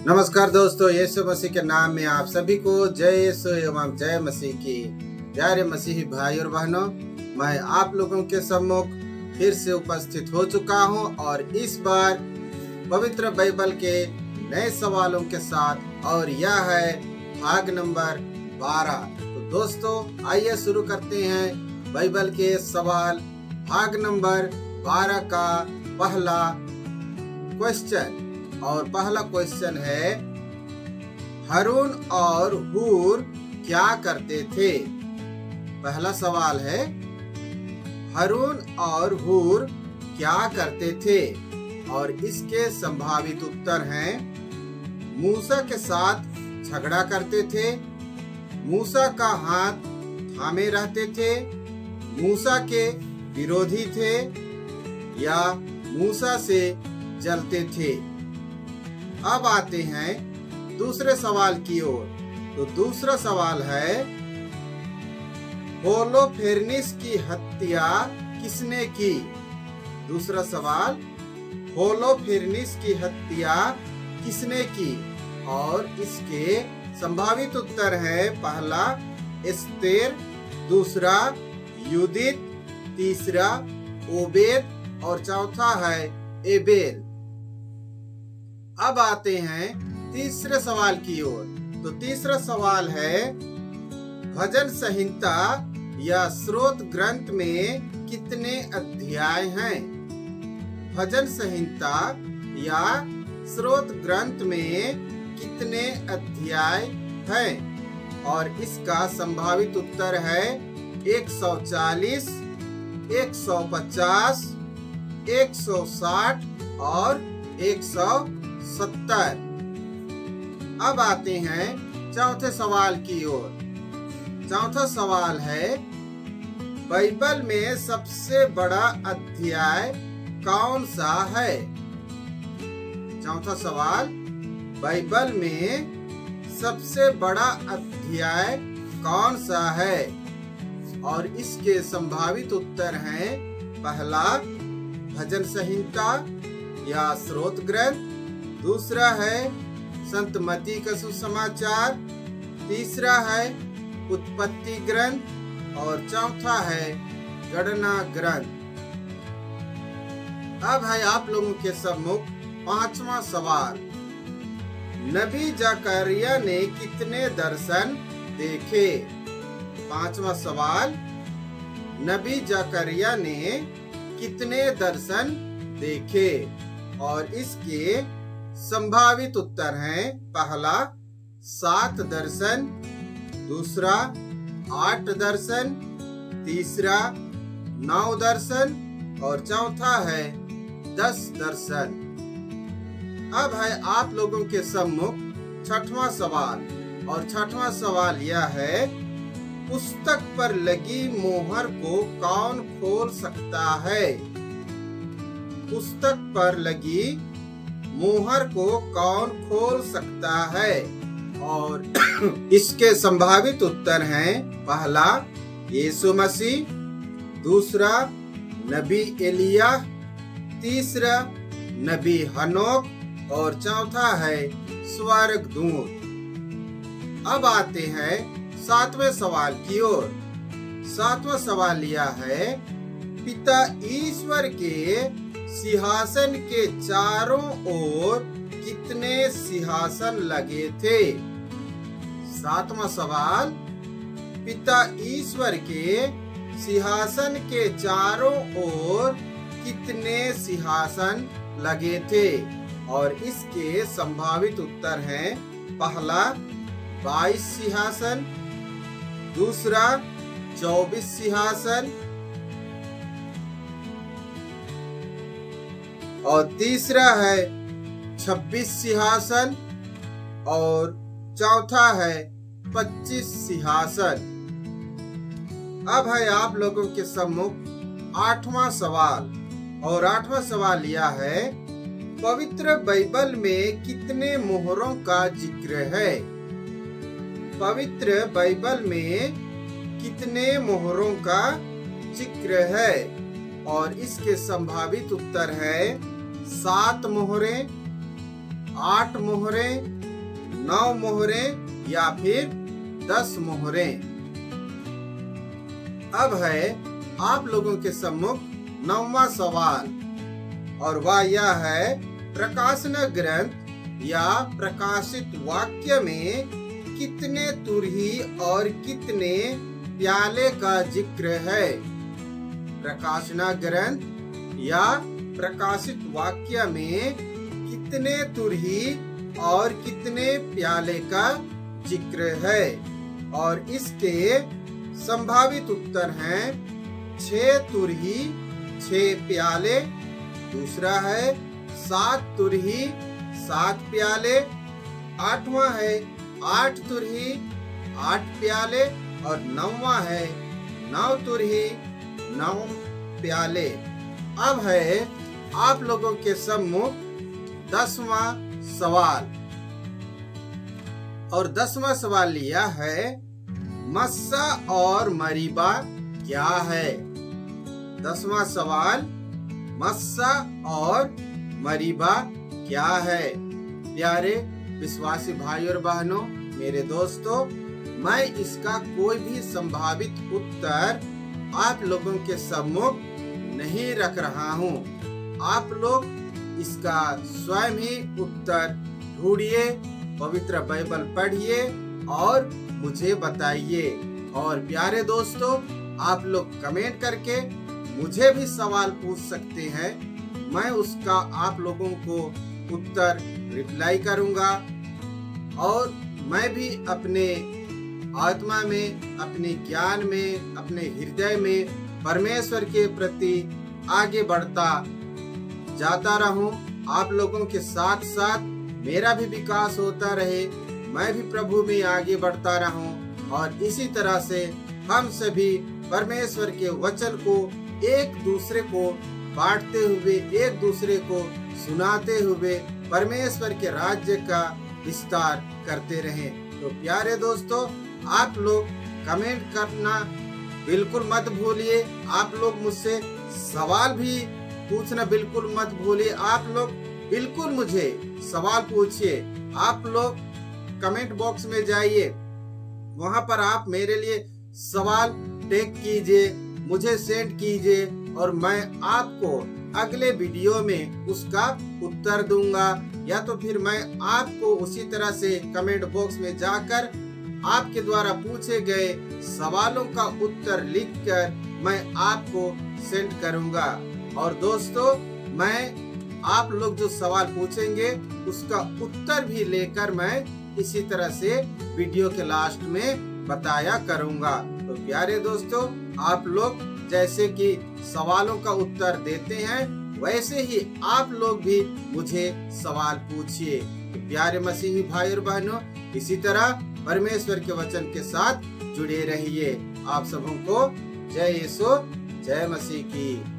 नमस्कार दोस्तों, यीशु मसीह के नाम में आप सभी को जय यीशु एवं जय मसीह की। प्यारे मसीही भाई और बहनों, मैं आप लोगों के सम्मुख फिर से उपस्थित हो चुका हूं और इस बार पवित्र बाइबल के नए सवालों के साथ, और यह है भाग नंबर 12। तो दोस्तों आइए शुरू करते हैं बाइबल के सवाल भाग नंबर 12 का पहला क्वेश्चन। और पहला क्वेश्चन है, हारून और हूर क्या करते थे? पहला सवाल है, हारून और हूर क्या करते थे? और इसके संभावित उत्तर हैं, मूसा के साथ झगड़ा करते थे, मूसा का हाथ थामे रहते थे, मूसा के विरोधी थे, या मूसा से जलते थे। अब आते हैं दूसरे सवाल की ओर। तो दूसरा सवाल है, होलोफेर्निस की हत्या किसने की? दूसरा सवाल, होलोफेर्निस की हत्या किसने की? और इसके संभावित उत्तर है, पहला एस्तेर, दूसरा यूदित, तीसरा ओबेद और चौथा है एबेल। अब आते हैं तीसरे सवाल की ओर। तो तीसरा सवाल है, भजन संहिता या स्रोत ग्रंथ में कितने अध्याय हैं? भजन संहिता या स्रोत ग्रंथ में कितने अध्याय हैं? और इसका संभावित उत्तर है 140, 150, 160 और 170। अब आते हैं चौथे सवाल की ओर। चौथा सवाल है, बाइबल में सबसे बड़ा अध्याय कौन सा है? चौथा सवाल, बाइबल में सबसे बड़ा अध्याय कौन सा है? और इसके संभावित उत्तर हैं, पहला भजन संहिता या स्रोत ग्रंथ, दूसरा है संत मत्ती का सुसमाचार, तीसरा है उत्पत्ति ग्रंथ और चौथा है गणना ग्रंथ। अब है आप लोगों के सम्मुख पांचवा सवाल, नबी जकरिया ने कितने दर्शन देखे? पांचवा सवाल, नबी जकरिया ने कितने दर्शन देखे? और इसके संभावित उत्तर हैं, पहला 7 दर्शन, दूसरा 8 दर्शन, तीसरा 9 दर्शन और चौथा है 10 दर्शन। अब है आप लोगों के सम्मुख छठवां सवाल। और छठवां सवाल यह है, पुस्तक पर लगी मोहर को कौन खोल सकता है? पुस्तक पर लगी मोहर को कौन खोल सकता है? और इसके संभावित उत्तर हैं, पहला यीशु मसीह, दूसरा नबी एलिया, तीसरा नबी हनोक और चौथा है स्वर्गदूत। अब आते हैं सातवें सवाल की ओर। सातवां सवाल यह है, पिता ईश्वर के सिंहासन के चारों ओर कितने सिंहासन लगे थे? सातवां सवाल, पिता ईश्वर के सिंहासन के चारों ओर कितने सिंहासन लगे थे? और इसके संभावित उत्तर हैं, पहला 22 सिंहासन, दूसरा 24 सिंहासन और तीसरा है 26 सिंहासन और चौथा है 25 सिंहासन। अब है आप लोगों के सम्मुख आठवां सवाल। और आठवां सवाल यह है, पवित्र बाइबल में कितने मोहरों का जिक्र है? पवित्र बाइबल में कितने मोहरों का जिक्र है? और इसके संभावित उत्तर है 7 मोहरें, 8 मोहरें, 9 मोहरें या फिर 10 मोहरें। अब है आप लोगों के सम्मुख 9वां सवाल, और वह यह है, प्रकाशन ग्रंथ या प्रकाशित वाक्य में कितने तुरही और कितने प्याले का जिक्र है? प्रकाशन ग्रंथ या प्रकाशित वाक्य में कितने तुरही और कितने प्याले का जिक्र है? और इसके संभावित उत्तर हैं 6 तुरही 6 प्याले, दूसरा है 7 तुरही 7 प्याले, 8वां है 8 तुरही 8 प्याले, और 9वां है 9 तुरही 9 प्याले। अब है आप लोगों के सम्मुख 10वां सवाल, और 10वां सवाल लिया है, मस्सा और मरीबा क्या है? 10वां सवाल, मस्सा और मरीबा क्या है? प्यारे विश्वासी भाई और बहनों, मेरे दोस्तों, मैं इसका कोई भी संभावित उत्तर आप लोगों के सम्मुख नहीं रख रहा हूँ। आप लोग इसका स्वयं ही उत्तर ढूंढिए, पवित्र बाइबल पढ़िए और मुझे बताइए। और प्यारे दोस्तों, आप लोग कमेंट करके मुझे भी सवाल पूछ सकते हैं, मैं उसका आप लोगों को उत्तर रिप्लाई करूंगा। और मैं भी अपने आत्मा में, अपने ज्ञान में, अपने हृदय में परमेश्वर के प्रति आगे बढ़ता जाता रहूं। आप लोगों के साथ साथ मेरा भी विकास होता रहे, मैं भी प्रभु में आगे बढ़ता रहूं, और इसी तरह से हम सभी परमेश्वर के वचन को एक दूसरे को बांटते हुए, एक दूसरे को सुनाते हुए परमेश्वर के राज्य का विस्तार करते रहें। तो प्यारे दोस्तों, आप लोग कमेंट करना बिल्कुल मत भूलिए। आप लोग मुझसे सवाल भी पूछना बिल्कुल मत भूलिए। आप लोग बिल्कुल मुझे सवाल पूछिए। आप लोग कमेंट बॉक्स में जाइए, वहां पर आप मेरे लिए सवाल टैग कीजिए, मुझे सेंड कीजिए, और मैं आपको अगले वीडियो में उसका उत्तर दूंगा। या तो फिर मैं आपको उसी तरह से कमेंट बॉक्स में जाकर आपके द्वारा पूछे गए सवालों का उत्तर लिखकर मैं आपको सेंड करूंगा। और दोस्तों, मैं आप लोग जो सवाल पूछेंगे उसका उत्तर भी लेकर मैं इसी तरह से वीडियो के लास्ट में बताया करूंगा। तो प्यारे दोस्तों, आप लोग जैसे कि सवालों का उत्तर देते हैं, वैसे ही आप लोग भी मुझे सवाल पूछिए। तो प्यारे मसीही भाई और बहनों, इसी तरह परमेश्वर के वचन के साथ जुड़े रहिए। आप सबों को जय यीशु, जय मसीह की।